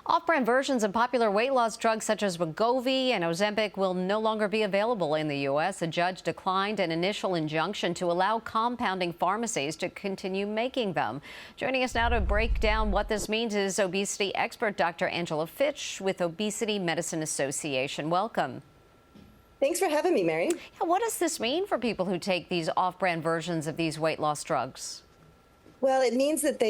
Off-brand versions of popular weight loss drugs such as Wegovy and Ozempic will no longer be available in the U.S. A judge declined an initial injunction to allow compounding pharmacies to continue making them. Joining us now to break down what this means is obesity expert Dr. Angela Fitch with Obesity Medicine Association. Welcome. Thanks for having me, Mary. Yeah, what does this mean for people who take these off-brand versions of these weight loss drugs? Well, it means that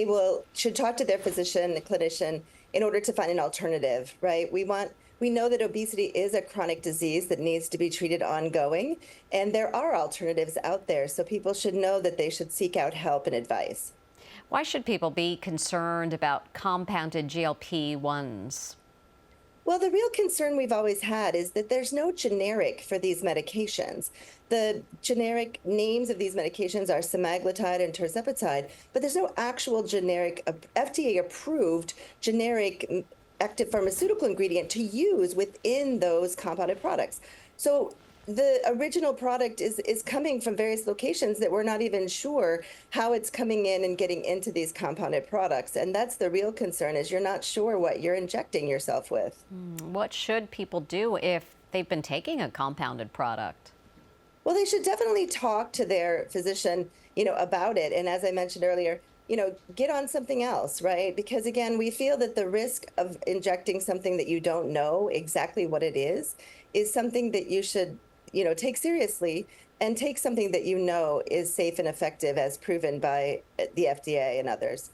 should talk to their physician, the clinician, in order to find an alternative, right? We know that obesity is a chronic disease that needs to be treated ongoing, and there are alternatives out there, so people should know that they should seek out help and advice. Why should people be concerned about compounded GLP-1s? Well, the real concern we've always had is that there's no generic for these medications. The generic names of these medications are semaglutide and tirzepatide, but there's no actual generic, FDA-approved generic active pharmaceutical ingredient to use within those compounded products. So the original product is coming from various locations that we're not even sure how it's coming in and getting into these compounded products. And that's the real concern, is you're not sure what you're injecting yourself with. What should people do if they've been taking a compounded product? Well, they should definitely talk to their physician, about it. And as I mentioned earlier, get on something else, right? Because again, we feel that the risk of injecting something that you don't know exactly what it is something that you should take seriously, and take something that is safe and effective as proven by the FDA and others.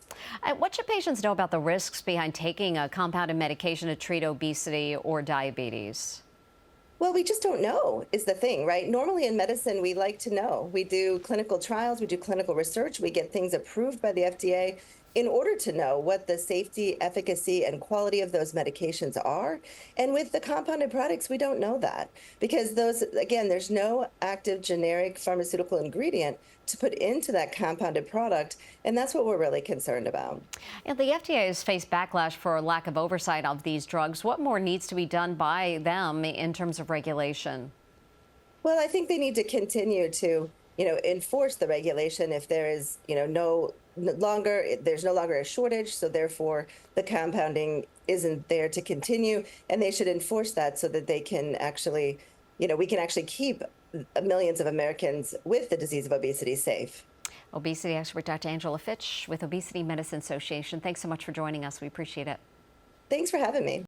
What should patients know about the risks behind taking a compounded medication to treat obesity or diabetes? Well, we just don't know is the thing, right? Normally in medicine, we like to know. We do clinical trials, we do clinical research, we get things approved by the FDA in order to know what the safety, efficacy, and quality of those medications are. And with the compounded products, we don't know that, because there's no active generic pharmaceutical ingredient to put into that compounded product. And that's what we're really concerned about. And the FDA has faced backlash for lack of oversight of these drugs. What more needs to be done by them in terms of regulation? Well, I think they need to continue to enforce the regulation if there is, there's no longer a shortage, so therefore the compounding isn't there to continue, and they should enforce that so that they can actually, we can actually keep millions of Americans with the disease of obesity safe. Obesity expert Dr. Angela Fitch with Obesity Medicine Association. Thanks so much for joining us. We appreciate it. Thanks for having me.